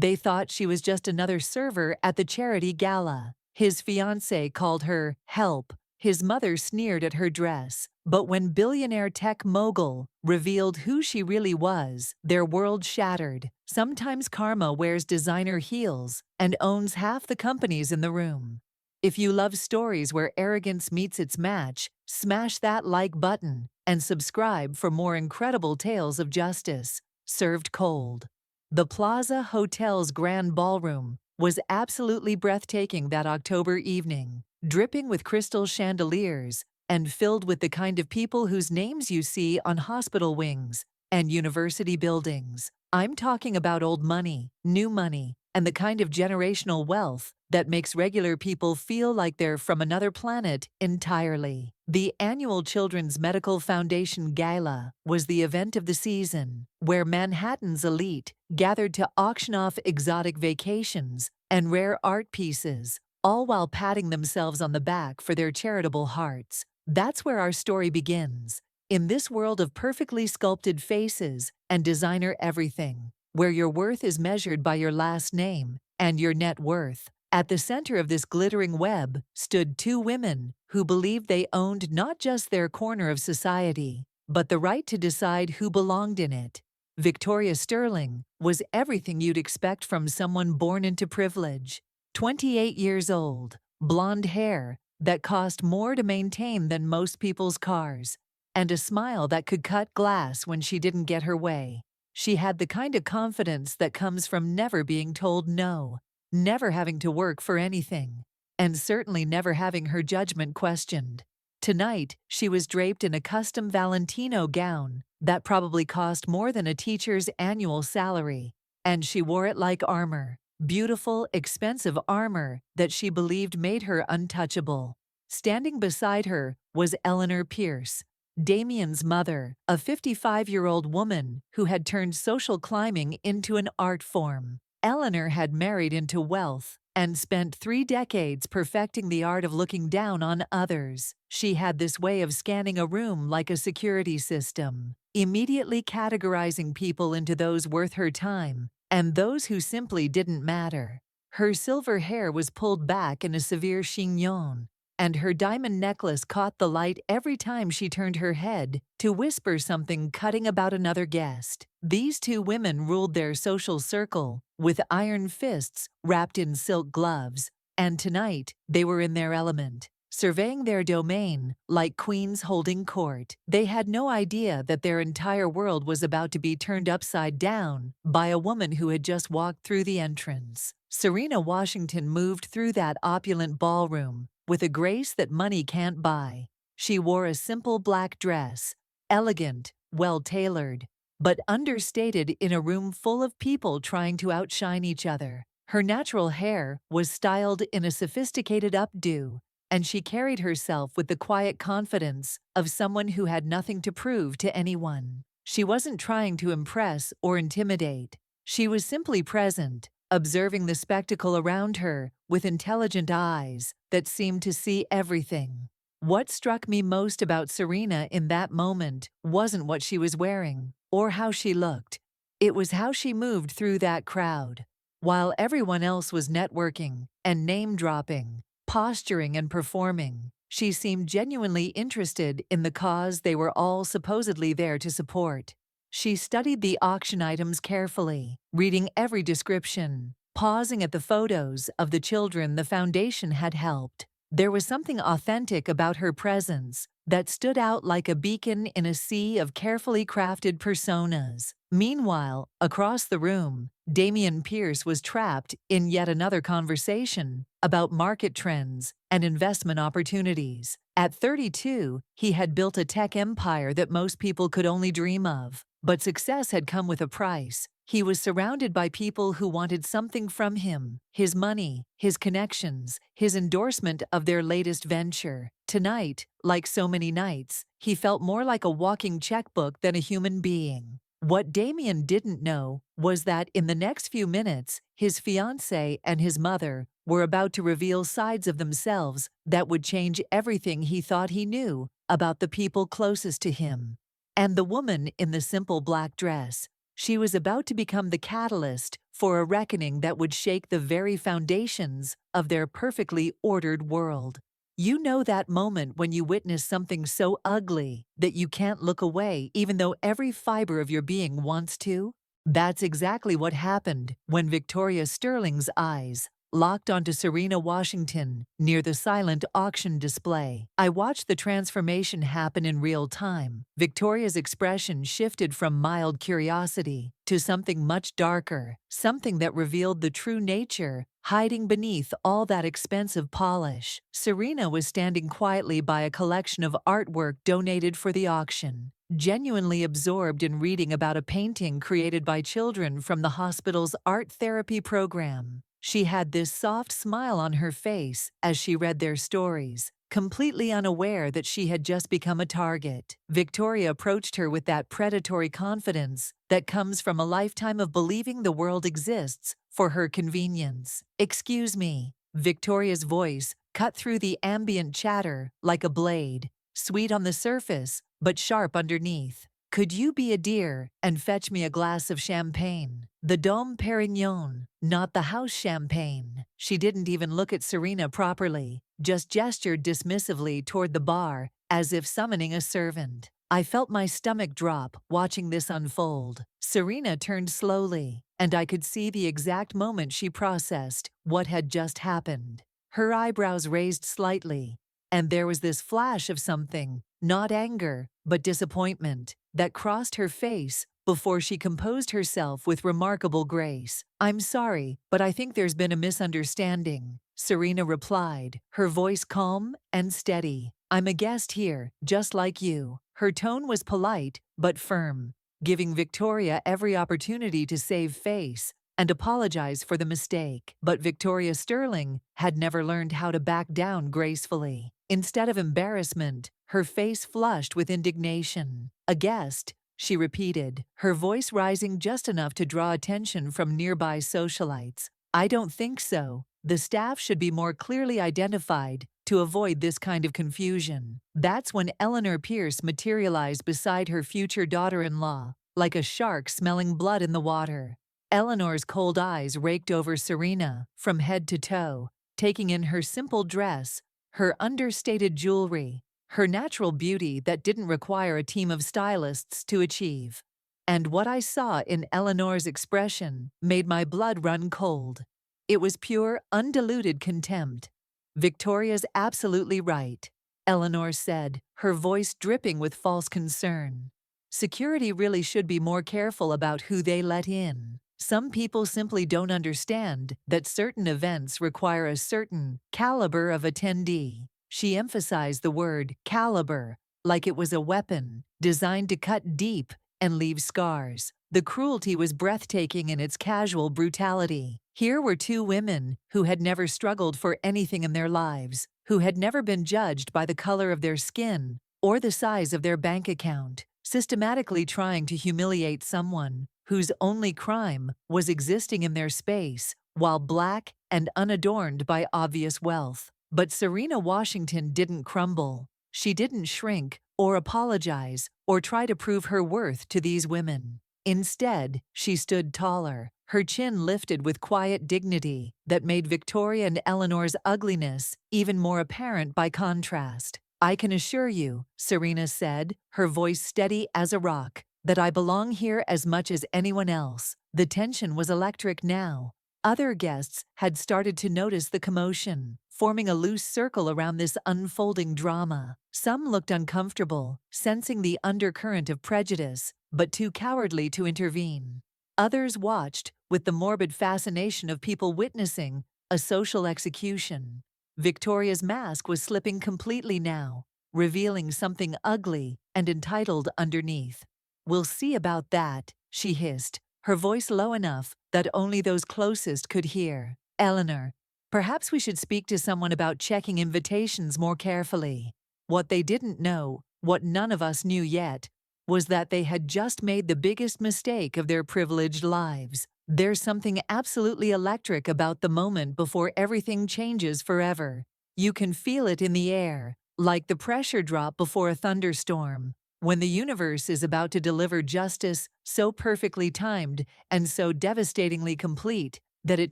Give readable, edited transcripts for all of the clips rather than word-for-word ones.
They thought she was just another server at the charity gala. His fiancée called her help. His mother sneered at her dress. But when billionaire tech mogul revealed who she really was, their world shattered. Sometimes karma wears designer heels and owns half the companies in the room. If you love stories where arrogance meets its match, smash that like button and subscribe for more incredible tales of justice, served cold. The Plaza Hotel's grand ballroom was absolutely breathtaking that October evening, dripping with crystal chandeliers and filled with the kind of people whose names you see on hospital wings and university buildings. I'm talking about old money, new money, and the kind of generational wealth that makes regular people feel like they're from another planet entirely. The annual Children's Medical Foundation Gala was the event of the season, where Manhattan's elite gathered to auction off exotic vacations and rare art pieces, all while patting themselves on the back for their charitable hearts. That's where our story begins, in this world of perfectly sculpted faces and designer everything, where your worth is measured by your last name and your net worth. At the center of this glittering web stood two women who believed they owned not just their corner of society, but the right to decide who belonged in it. Victoria Sterling was everything you'd expect from someone born into privilege. 28 years old, blonde hair that cost more to maintain than most people's cars, and a smile that could cut glass when she didn't get her way. She had the kind of confidence that comes from never being told no, never having to work for anything, and certainly never having her judgment questioned. Tonight, she was draped in a custom Valentino gown that probably cost more than a teacher's annual salary, and she wore it like armor, beautiful, expensive armor that she believed made her untouchable. Standing beside her was Eleanor Pierce, Damien's mother, a 55-year-old woman who had turned social climbing into an art form. Eleanor had married into wealth and spent 3 decades perfecting the art of looking down on others. She had this way of scanning a room like a security system, immediately categorizing people into those worth her time and those who simply didn't matter. Her silver hair was pulled back in a severe chignon, and her diamond necklace caught the light every time she turned her head to whisper something cutting about another guest. These two women ruled their social circle with iron fists wrapped in silk gloves, and tonight they were in their element, surveying their domain like queens holding court. They had no idea that their entire world was about to be turned upside down by a woman who had just walked through the entrance. Serena Washington moved through that opulent ballroom with a grace that money can't buy. She wore a simple black dress, elegant, well-tailored, but understated in a room full of people trying to outshine each other. Her natural hair was styled in a sophisticated updo, and she carried herself with the quiet confidence of someone who had nothing to prove to anyone. She wasn't trying to impress or intimidate. She was simply present, observing the spectacle around her with intelligent eyes that seemed to see everything. What struck me most about Serena in that moment wasn't what she was wearing or how she looked. It was how she moved through that crowd. While everyone else was networking and name-dropping, posturing and performing, she seemed genuinely interested in the cause they were all supposedly there to support. She studied the auction items carefully, reading every description, pausing at the photos of the children the foundation had helped. There was something authentic about her presence that stood out like a beacon in a sea of carefully crafted personas. Meanwhile, across the room, Damien Pierce was trapped in yet another conversation about market trends and investment opportunities. At 32, he had built a tech empire that most people could only dream of. But success had come with a price. He was surrounded by people who wanted something from him: his money, his connections, his endorsement of their latest venture. Tonight, like so many nights, he felt more like a walking checkbook than a human being. What Damien didn't know was that in the next few minutes, his fiancée and his mother were about to reveal sides of themselves that would change everything he thought he knew about the people closest to him. And the woman in the simple black dress, she was about to become the catalyst for a reckoning that would shake the very foundations of their perfectly ordered world. You know that moment when you witness something so ugly that you can't look away even though every fiber of your being wants to? That's exactly what happened when Victoria Sterling's eyes locked onto Serena Washington near the silent auction display. I watched the transformation happen in real time. Victoria's expression shifted from mild curiosity to something much darker, something that revealed the true nature hiding beneath all that expensive polish. Serena was standing quietly by a collection of artwork donated for the auction, genuinely absorbed in reading about a painting created by children from the hospital's art therapy program. She had this soft smile on her face as she read their stories, completely unaware that she had just become a target. Victoria approached her with that predatory confidence that comes from a lifetime of believing the world exists for her convenience. "Excuse me." Victoria's voice cut through the ambient chatter like a blade, sweet on the surface but sharp underneath. "Could you be a dear and fetch me a glass of champagne? The Dom Perignon, not the house champagne." She didn't even look at Serena properly, just gestured dismissively toward the bar as if summoning a servant. I felt my stomach drop watching this unfold. Serena turned slowly, and I could see the exact moment she processed what had just happened. Her eyebrows raised slightly, and there was this flash of something, not anger, but disappointment, that crossed her face before she composed herself with remarkable grace. "I'm sorry, but I think there's been a misunderstanding," Serena replied, her voice calm and steady. "I'm a guest here, just like you." Her tone was polite but firm, giving Victoria every opportunity to save face and apologize for the mistake. But Victoria Sterling had never learned how to back down gracefully. Instead of embarrassment, her face flushed with indignation. "A guest," she repeated, her voice rising just enough to draw attention from nearby socialites. "I don't think so. The staff should be more clearly identified to avoid this kind of confusion." That's when Eleanor Pierce materialized beside her future daughter-in-law, like a shark smelling blood in the water. Eleanor's cold eyes raked over Serena from head to toe, taking in her simple dress, her understated jewelry, her natural beauty that didn't require a team of stylists to achieve. And what I saw in Eleanor's expression made my blood run cold. It was pure, undiluted contempt. "Victoria's absolutely right," Eleanor said, her voice dripping with false concern. "Security really should be more careful about who they let in. Some people simply don't understand that certain events require a certain caliber of attendee." She emphasized the word caliber like it was a weapon designed to cut deep and leave scars. The cruelty was breathtaking in its casual brutality. Here were two women who had never struggled for anything in their lives, who had never been judged by the color of their skin or the size of their bank account, systematically trying to humiliate someone whose only crime was existing in their space while black and unadorned by obvious wealth. But Serena Washington didn't crumble. She didn't shrink or apologize or try to prove her worth to these women. Instead, she stood taller, her chin lifted with quiet dignity that made Victoria and Eleanor's ugliness even more apparent by contrast. "I can assure you," Serena said, her voice steady as a rock, "that I belong here as much as anyone else." The tension was electric now. Other guests had started to notice the commotion, forming a loose circle around this unfolding drama. Some looked uncomfortable, sensing the undercurrent of prejudice, but too cowardly to intervene. Others watched, with the morbid fascination of people witnessing a social execution. Victoria's mask was slipping completely now, revealing something ugly and entitled underneath. "We'll see about that," she hissed, her voice low enough that only those closest could hear. "Eleanor, perhaps we should speak to someone about checking invitations more carefully." What they didn't know, what none of us knew yet, was that they had just made the biggest mistake of their privileged lives. There's something absolutely electric about the moment before everything changes forever. You can feel it in the air, like the pressure drop before a thunderstorm. When the universe is about to deliver justice so perfectly timed and so devastatingly complete that it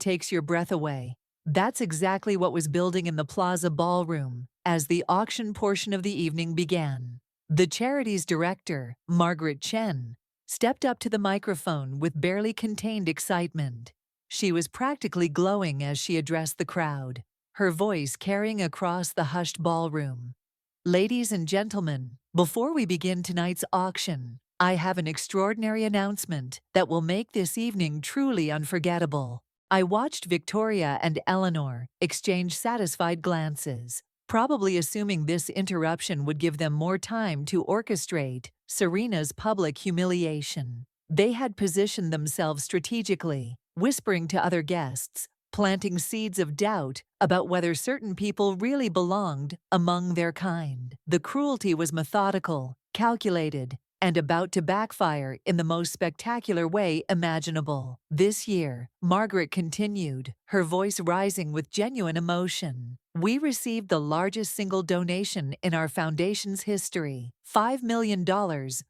takes your breath away. That's exactly what was building in the Plaza Ballroom as the auction portion of the evening began. The charity's director, Margaret Chen, stepped up to the microphone with barely contained excitement. She was practically glowing as she addressed the crowd, her voice carrying across the hushed ballroom. Ladies and gentlemen, before we begin tonight's auction, I have an extraordinary announcement that will make this evening truly unforgettable. I watched Victoria and Eleanor exchange satisfied glances, probably assuming this interruption would give them more time to orchestrate Serena's public humiliation. They had positioned themselves strategically, whispering to other guests, planting seeds of doubt about whether certain people really belonged among their kind. The cruelty was methodical, calculated, and about to backfire in the most spectacular way imaginable. This year, Margaret continued, her voice rising with genuine emotion. We received the largest single donation in our foundation's history, $5 million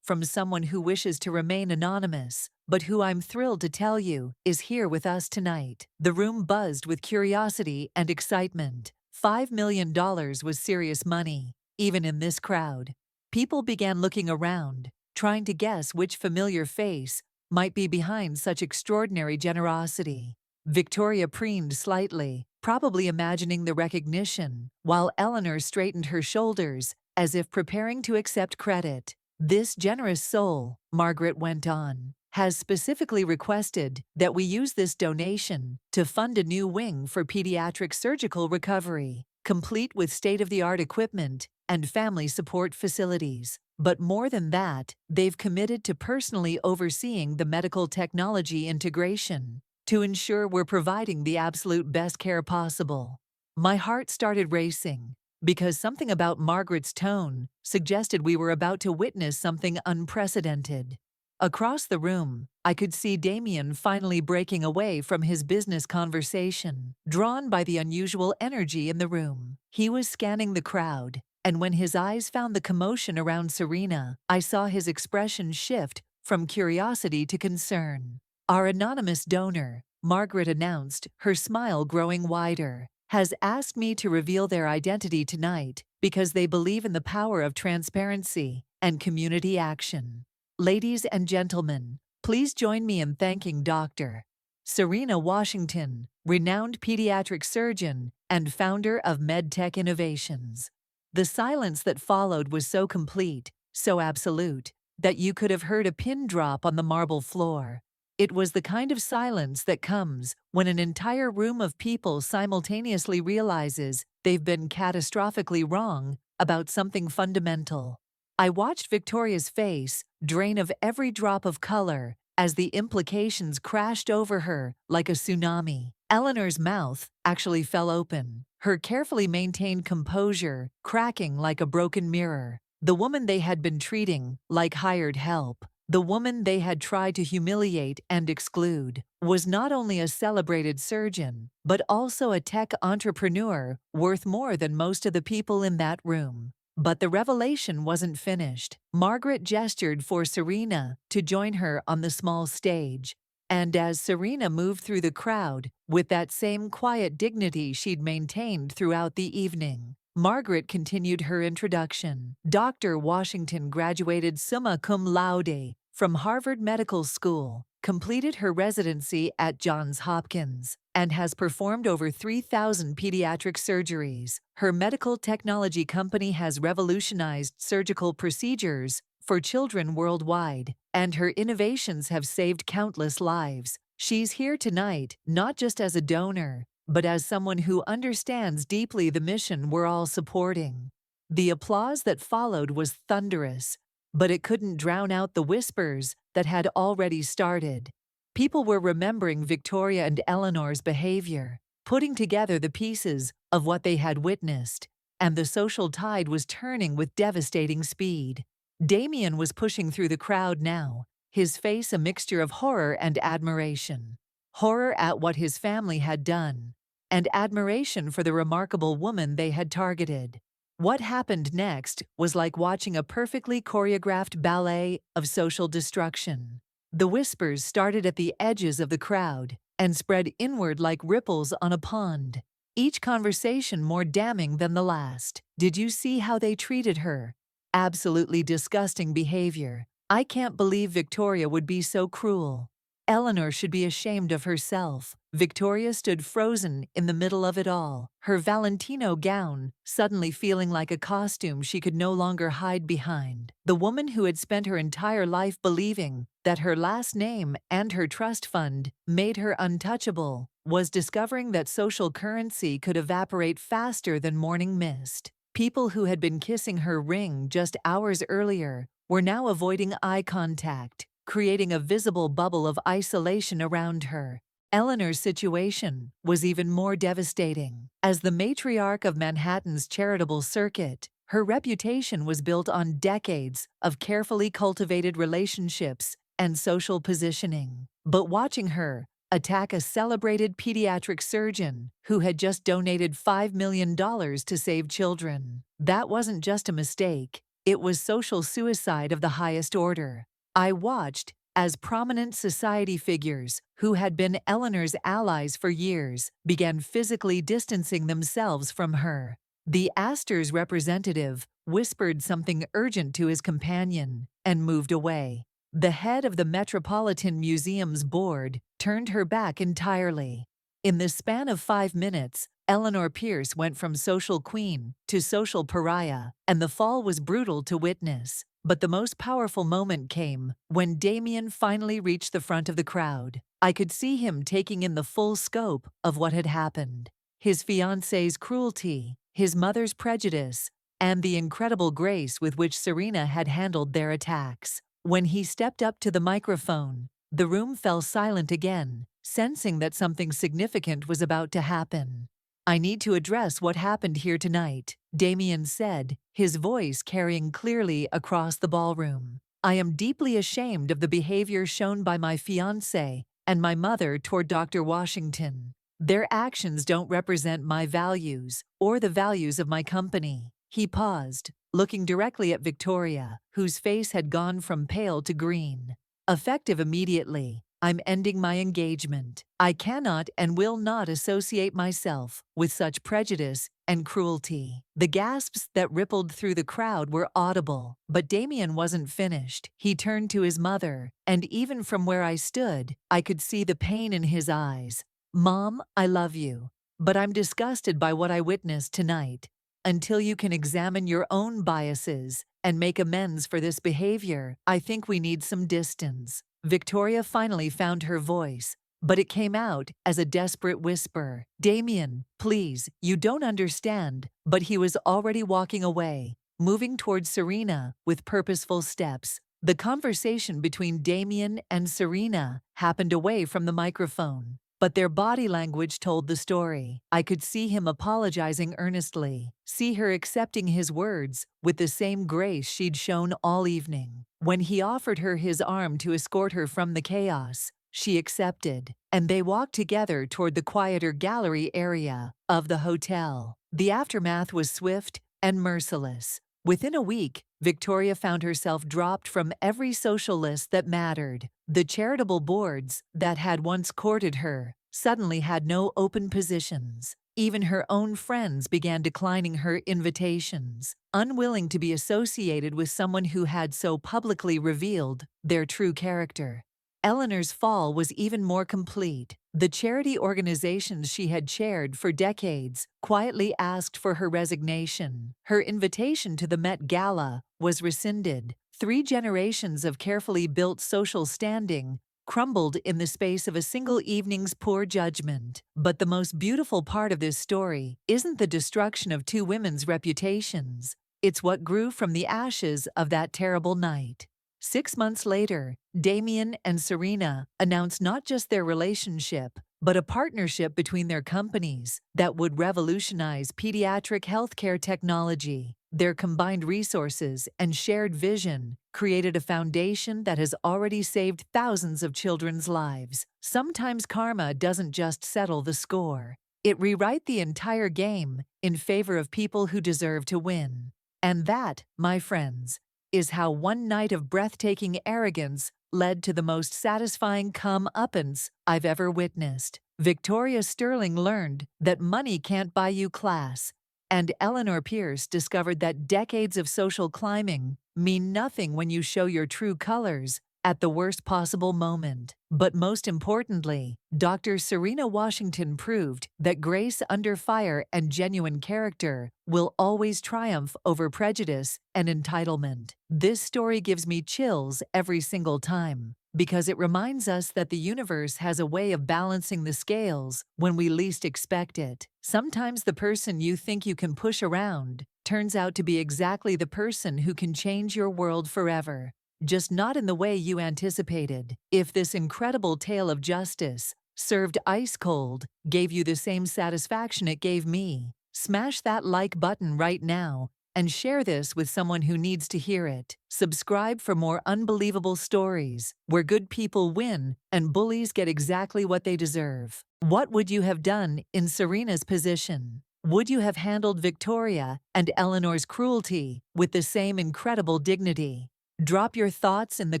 from someone who wishes to remain anonymous, but who I'm thrilled to tell you is here with us tonight. The room buzzed with curiosity and excitement. $5 million was serious money, even in this crowd. People began looking around, trying to guess which familiar face might be behind such extraordinary generosity. Victoria preened slightly, probably imagining the recognition, while Eleanor straightened her shoulders as if preparing to accept credit. This generous soul, Margaret went on, has specifically requested that we use this donation to fund a new wing for pediatric surgical recovery, complete with state-of-the-art equipment and family support facilities. But more than that, they've committed to personally overseeing the medical technology integration to ensure we're providing the absolute best care possible. My heart started racing because something about Margaret's tone suggested we were about to witness something unprecedented. Across the room, I could see Damien finally breaking away from his business conversation, drawn by the unusual energy in the room. He was scanning the crowd, and when his eyes found the commotion around Serena, I saw his expression shift from curiosity to concern. Our anonymous donor, Margaret announced, her smile growing wider, has asked me to reveal their identity tonight because they believe in the power of transparency and community action. Ladies and gentlemen, please join me in thanking Dr. Serena Washington, renowned pediatric surgeon and founder of MedTech Innovations. The silence that followed was so complete, so absolute, that you could have heard a pin drop on the marble floor. It was the kind of silence that comes when an entire room of people simultaneously realizes they've been catastrophically wrong about something fundamental. I watched Victoria's face drain of every drop of color as the implications crashed over her like a tsunami. Eleanor's mouth actually fell open, her carefully maintained composure cracking like a broken mirror. The woman they had been treating like hired help, the woman they had tried to humiliate and exclude, was not only a celebrated surgeon, but also a tech entrepreneur worth more than most of the people in that room. But the revelation wasn't finished. Margaret gestured for Serena to join her on the small stage, and as Serena moved through the crowd with that same quiet dignity she'd maintained throughout the evening, Margaret continued her introduction. Dr. Washington graduated summa cum laude from Harvard Medical School, completed her residency at Johns Hopkins, and has performed over 3,000 pediatric surgeries. Her medical technology company has revolutionized surgical procedures for children worldwide, and her innovations have saved countless lives. She's here tonight not just as a donor, but as someone who understands deeply the mission we're all supporting. The applause that followed was thunderous, but it couldn't drown out the whispers that had already started. People were remembering Victoria and Eleanor's behavior, putting together the pieces of what they had witnessed, and the social tide was turning with devastating speed. Damien was pushing through the crowd now, his face a mixture of horror and admiration. Horror at what his family had done, and admiration for the remarkable woman they had targeted. What happened next was like watching a perfectly choreographed ballet of social destruction. The whispers started at the edges of the crowd and spread inward like ripples on a pond, each conversation more damning than the last. Did you see how they treated her? Absolutely disgusting behavior. I can't believe Victoria would be so cruel. Eleanor should be ashamed of herself. Victoria stood frozen in the middle of it all, her Valentino gown suddenly feeling like a costume she could no longer hide behind. The woman who had spent her entire life believing that her last name and her trust fund made her untouchable was discovering that social currency could evaporate faster than morning mist. People who had been kissing her ring just hours earlier were now avoiding eye contact, creating a visible bubble of isolation around her. Eleanor's situation was even more devastating. As the matriarch of Manhattan's charitable circuit, her reputation was built on decades of carefully cultivated relationships and social positioning. But watching her attack a celebrated pediatric surgeon who had just donated $5 million to save children, that wasn't just a mistake, it was social suicide of the highest order. I watched as prominent society figures who had been Eleanor's allies for years began physically distancing themselves from her. The Astor's representative whispered something urgent to his companion and moved away. The head of the Metropolitan Museum's board turned her back entirely. In the span of 5 minutes, Eleanor Pierce went from social queen to social pariah, and the fall was brutal to witness. But the most powerful moment came when Damien finally reached the front of the crowd. I could see him taking in the full scope of what had happened. His fiancée's cruelty, his mother's prejudice, and the incredible grace with which Serena had handled their attacks. When he stepped up to the microphone, the room fell silent again, sensing that something significant was about to happen. "I need to address what happened here tonight," Damien said, his voice carrying clearly across the ballroom. "I am deeply ashamed of the behavior shown by my fiancé and my mother toward Dr. Washington. Their actions don't represent my values or the values of my company." He paused, looking directly at Victoria, whose face had gone from pale to green. "Effective immediately, I'm ending my engagement. I cannot and will not associate myself with such prejudice and cruelty." The gasps that rippled through the crowd were audible, but Damien wasn't finished. He turned to his mother, and even from where I stood, I could see the pain in his eyes. "Mom, I love you, but I'm disgusted by what I witnessed tonight. Until you can examine your own biases and make amends for this behavior, I think we need some distance." Victoria finally found her voice, but it came out as a desperate whisper. "Damien, please, you don't understand." But he was already walking away, moving towards Serena with purposeful steps. The conversation between Damien and Serena happened away from the microphone, but their body language told the story. I could see him apologizing earnestly, see her accepting his words with the same grace she'd shown all evening. When he offered her his arm to escort her from the chaos, she accepted, and they walked together toward the quieter gallery area of the hotel. The aftermath was swift and merciless. Within a week, Victoria found herself dropped from every social list that mattered. The charitable boards that had once courted her suddenly had no open positions. Even her own friends began declining her invitations, unwilling to be associated with someone who had so publicly revealed their true character. Eleanor's fall was even more complete. The charity organizations she had chaired for decades quietly asked for her resignation. Her invitation to the Met Gala was rescinded. 3 generations of carefully built social standing crumbled in the space of a single evening's poor judgment. But the most beautiful part of this story isn't the destruction of 2 women's reputations. It's what grew from the ashes of that terrible night. 6 months later, Damien and Serena announced not just their relationship, but a partnership between their companies that would revolutionize pediatric healthcare technology. Their combined resources and shared vision created a foundation that has already saved thousands of children's lives. Sometimes karma doesn't just settle the score. It rewrite the entire game in favor of people who deserve to win. And that, my friends, is how one night of breathtaking arrogance led to the most satisfying come-uppance I've ever witnessed. Victoria Sterling learned that money can't buy you class, and Eleanor Pierce discovered that decades of social climbing mean nothing when you show your true colors at the worst possible moment. But most importantly, Dr. Serena Washington proved that grace under fire and genuine character will always triumph over prejudice and entitlement. This story gives me chills every single time, because it reminds us that the universe has a way of balancing the scales when we least expect it. Sometimes the person you think you can push around turns out to be exactly the person who can change your world forever, just not in the way you anticipated. If this incredible tale of justice, served ice cold, gave you the same satisfaction it gave me, smash that like button right now and share this with someone who needs to hear it. Subscribe for more unbelievable stories where good people win and bullies get exactly what they deserve. What would you have done in Serena's position? Would you have handled Victoria and Eleanor's cruelty with the same incredible dignity? Drop your thoughts in the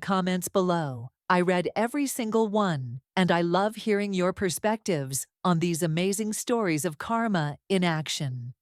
comments below. I read every single one, and I love hearing your perspectives on these amazing stories of karma in action.